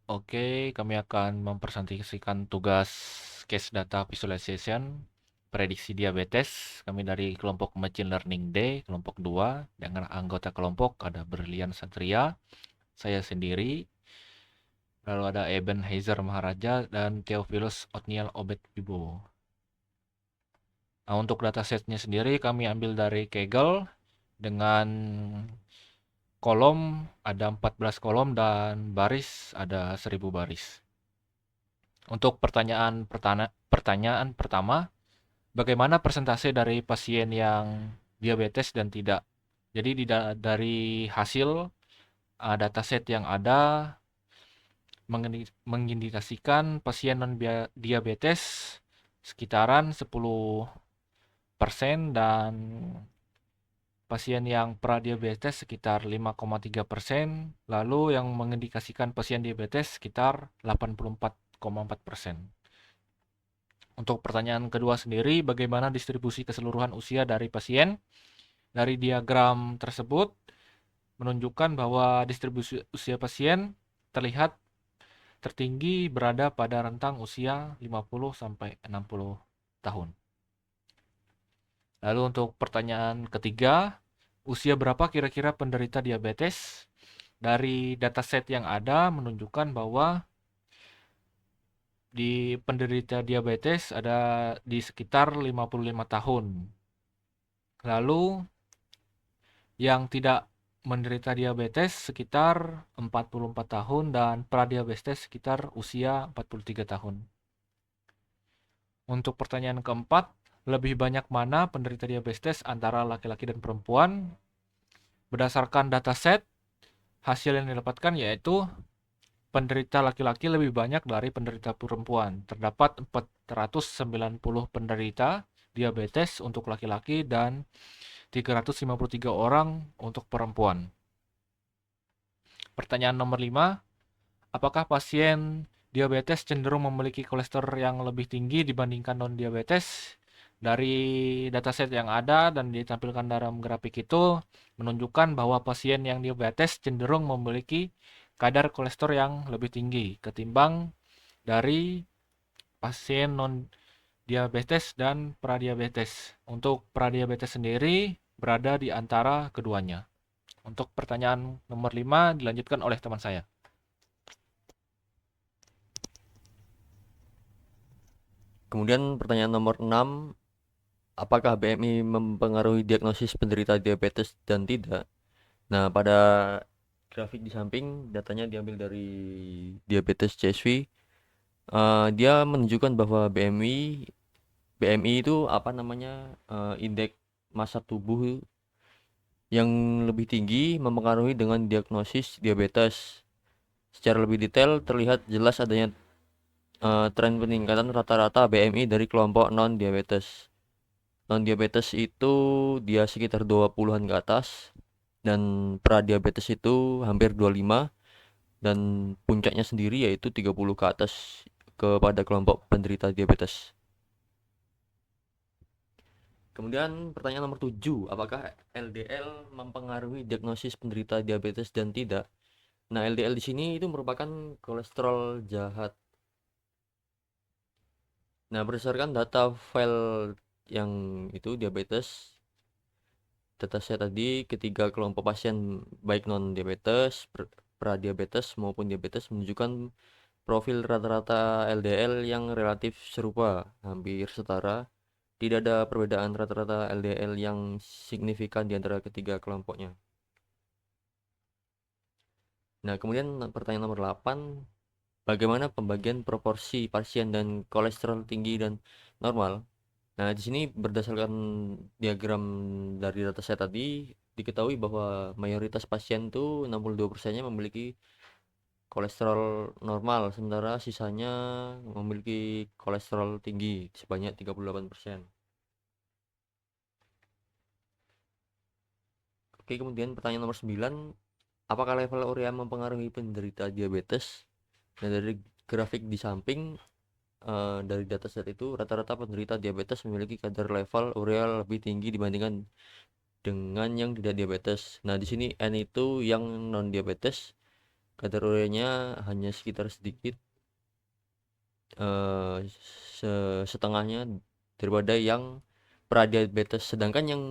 Oke, kami akan mempresentasikan tugas case data visualization prediksi diabetes. Kami dari kelompok Machine Learning D, kelompok 2, dengan anggota kelompok ada Berlian Satria, saya sendiri, lalu ada Eben Heizer Maharaja, dan Theophilus Otniel Obed Bibo. Nah, untuk datasetnya sendiri kami ambil dari Kaggle dengan kolom ada 14 kolom dan baris ada 1000 baris. Untuk pertanyaan pertama, bagaimana persentase dari pasien yang diabetes dan tidak? Jadi dari hasil dataset yang ada mengindikasikan pasien non diabetes sekitaran 10% dan pasien yang pradiabetes sekitar 5,3%, lalu yang mengindikasikan pasien diabetes sekitar 84,4%. Untuk pertanyaan kedua sendiri, bagaimana distribusi keseluruhan usia dari pasien? Dari diagram tersebut menunjukkan bahwa distribusi usia pasien terlihat tertinggi berada pada rentang usia 50 sampai 60 tahun. Lalu untuk pertanyaan ketiga, usia berapa kira-kira penderita diabetes? Dari dataset yang ada menunjukkan bahwa di penderita diabetes ada di sekitar 55 tahun. Lalu yang tidak menderita diabetes sekitar 44 tahun dan pradiabetes sekitar usia 43 tahun. Untuk pertanyaan keempat, lebih banyak mana penderita diabetes antara laki-laki dan perempuan? Berdasarkan dataset, hasil yang didapatkan yaitu penderita laki-laki lebih banyak dari penderita perempuan. Terdapat 490 penderita diabetes untuk laki-laki dan 353 orang untuk perempuan. Pertanyaan nomor 5, apakah pasien diabetes cenderung memiliki kolesterol yang lebih tinggi dibandingkan non-diabetes? Dari dataset yang ada dan ditampilkan dalam grafik itu menunjukkan bahwa pasien yang diabetes cenderung memiliki kadar kolesterol yang lebih tinggi ketimbang dari pasien non-diabetes dan pradiabetes. Untuk pradiabetes sendiri berada di antara keduanya. Untuk pertanyaan nomor 5 dilanjutkan oleh teman saya. Kemudian pertanyaan nomor 6, apakah BMI mempengaruhi diagnosis penderita diabetes dan tidak? Nah, pada grafik di samping datanya diambil dari diabetes CSV. Dia menunjukkan bahwa BMI itu apa namanya, indeks massa tubuh yang lebih tinggi mempengaruhi dengan diagnosis diabetes. Secara lebih detail terlihat jelas adanya tren peningkatan rata-rata BMI dari kelompok non-diabetes. Non-diabetes itu dia sekitar 20-an ke atas, dan pradiabetes itu hampir 25, dan puncaknya sendiri yaitu 30 ke atas kepada kelompok penderita diabetes. Kemudian pertanyaan nomor 7, apakah LDL mempengaruhi diagnosis penderita diabetes dan tidak? Nah, LDL di sini itu merupakan kolesterol jahat. Nah, berdasarkan data file yang itu diabetes, data saya tadi ketiga kelompok pasien baik non diabetes, pradiabetes maupun diabetes menunjukkan profil rata-rata LDL yang relatif serupa, hampir setara. Tidak ada perbedaan rata-rata LDL yang signifikan di antara ketiga kelompoknya. Nah, kemudian pertanyaan nomor 8, bagaimana pembagian proporsi pasien dan kolesterol tinggi dan normal? Nah, di sini berdasarkan diagram dari data saya tadi, diketahui bahwa mayoritas pasien tuh 62%-nya memiliki kolesterol normal, sementara sisanya memiliki kolesterol tinggi sebanyak 38%. Oke, kemudian pertanyaan nomor 9, apakah level urea mempengaruhi penderita diabetes? Nah, dari grafik di samping, dari dataset itu rata-rata penderita diabetes memiliki kadar level urea lebih tinggi dibandingkan dengan yang tidak diabetes. Nah, di sini N itu yang non diabetes kadar ureanya hanya sekitar sedikit, setengahnya daripada yang pradiabetes. Sedangkan yang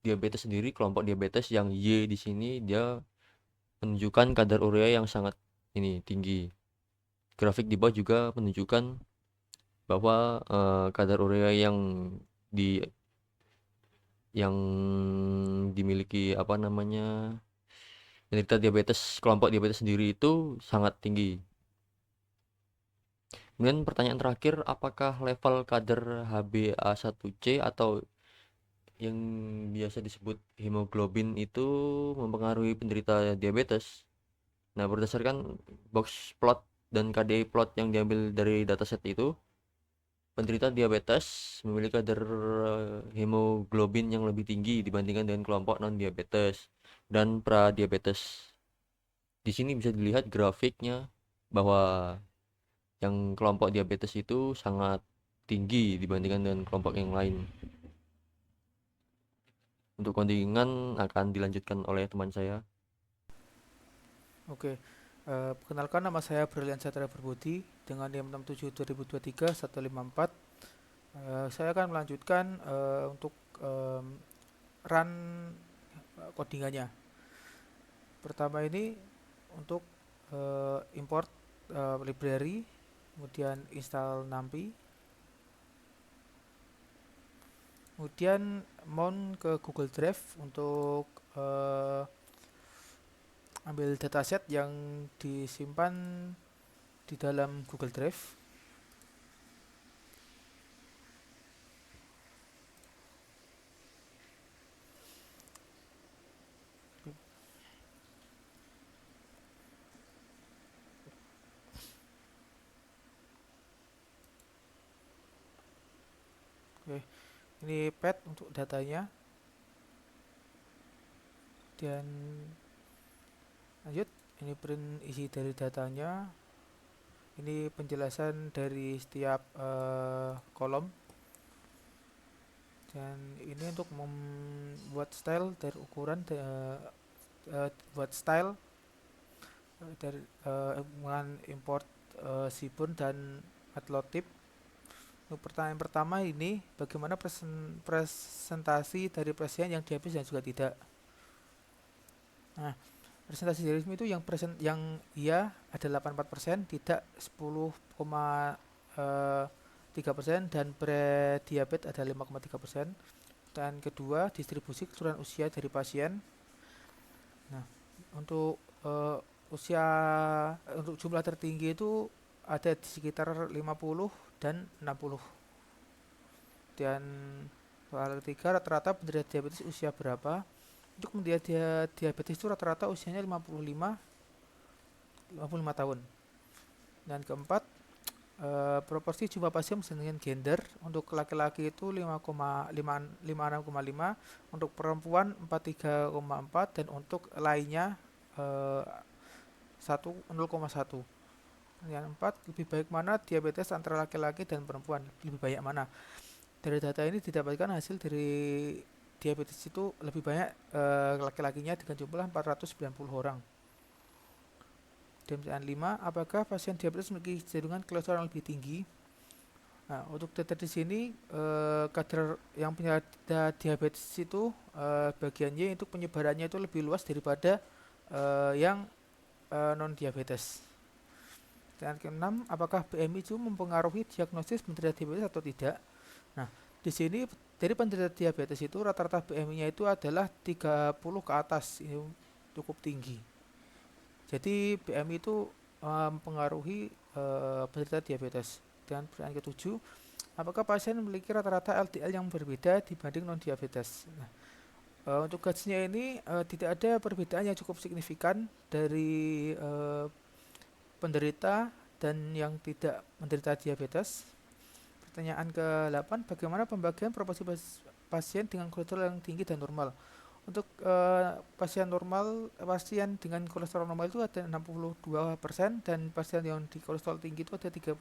diabetes sendiri, kelompok diabetes yang Y di sini, dia menunjukkan kadar urea yang sangat ini tinggi. Grafik di bawah juga menunjukkan bahwa kadar urea di yang dimiliki apa namanya penderita diabetes, kelompok diabetes sendiri itu sangat tinggi. Kemudian pertanyaan terakhir, apakah level kadar HbA1c atau yang biasa disebut hemoglobin itu mempengaruhi penderita diabetes? Nah, berdasarkan box plot dan KDI plot yang diambil dari dataset itu, penderita diabetes memiliki kadar hemoglobin yang lebih tinggi dibandingkan dengan kelompok non-diabetes dan pradiabetes. Di sini bisa dilihat grafiknya bahwa yang kelompok diabetes itu sangat tinggi dibandingkan dengan kelompok yang lain. Untuk kontingen akan dilanjutkan oleh teman saya. Oke, perkenalkan nama saya Brilian Satria Berbudi dengan NIM 67 2023 154. Saya akan melanjutkan untuk run codingannya. Pertama ini untuk import library, kemudian install NumPy, kemudian mount ke Google Drive untuk ambil dataset yang disimpan di dalam Google Drive. Oke, ini path untuk datanya. Dan lanjut, ini print isi dari datanya. Ini penjelasan dari setiap kolom. Dan ini untuk membuat style dari ukuran buat style dari dengan import Seaborn dan Matplotlib. Untuk pertanyaan pertama ini bagaimana presentasi dari presiden yang dihabis dan juga tidak. Nah, presentasi realisme itu yang iya ada 84%, tidak 10,3% dan prediabetes ada 5,3%. Dan kedua, distribusi keseluruhan usia dari pasien. Nah, untuk usia untuk jumlah tertinggi itu ada di sekitar 50 dan 60. Dan soal ketiga, rata-rata penderita diabetes usia berapa? Untuk menderita diabetes itu rata-rata usianya 55 tahun. Dan keempat, proporsi jumlah pasien dengan gender. Untuk laki-laki itu 56,5, untuk perempuan 43,4, dan untuk lainnya 0,1. Yang empat, lebih baik mana diabetes antara laki-laki dan perempuan? Lebih banyak mana? Dari data ini didapatkan hasil dari diabetes itu lebih banyak laki-lakinya dengan jumlah 490 orang. Dan pertanyaan 5, apakah pasien diabetes memiliki kecenderungan kolesterol yang lebih tinggi? Nah, untuk data di sini kadar yang punya diabetes itu bagian Y untuk penyebarannya itu lebih luas daripada yang non diabetes. Dan keenam, apakah BMI itu mempengaruhi diagnosis penderita diabetes atau tidak? Nah, di sini dari penderita diabetes itu rata-rata BMI-nya itu adalah 30 ke atas, ini cukup tinggi. Jadi BMI itu mempengaruhi penderita diabetes. Dan pertanyaan ketujuh, apakah pasien memiliki rata-rata LDL yang berbeda dibanding non diabetes? Nah, untuk gajinya ini tidak ada perbedaan yang cukup signifikan dari penderita dan yang tidak menderita diabetes. Pertanyaan ke-8, bagaimana pembagian proporsi pasien dengan kolesterol yang tinggi dan normal? Untuk pasien dengan kolesterol normal itu ada 62%, dan pasien yang di kolesterol tinggi itu ada 38,0%.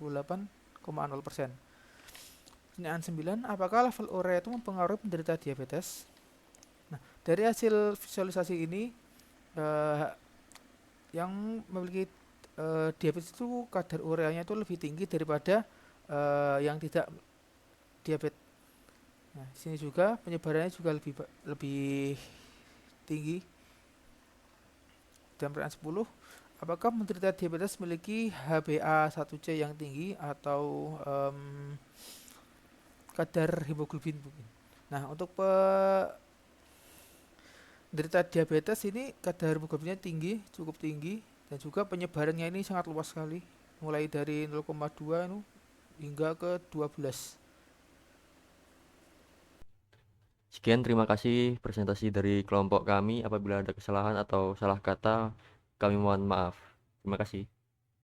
Pertanyaan 9, apakah level urea itu mempengaruhi penderita diabetes? Nah, dari hasil visualisasi ini yang memiliki diabetes itu kadar ureanya itu lebih tinggi daripada yang tidak diabetes. Nah, di sini juga penyebarannya juga lebih tinggi. Dan pertanyaan 10, apakah menderita diabetes memiliki HbA1c yang tinggi atau kadar hemoglobin? Nah, untuk penderita diabetes ini kadar hemoglobinnya tinggi, cukup tinggi, dan juga penyebarannya ini sangat luas sekali, mulai dari 0,2 hingga ke 12. Sekian, terima kasih presentasi dari kelompok kami. Apabila ada kesalahan atau salah kata, kami mohon maaf. Terima kasih.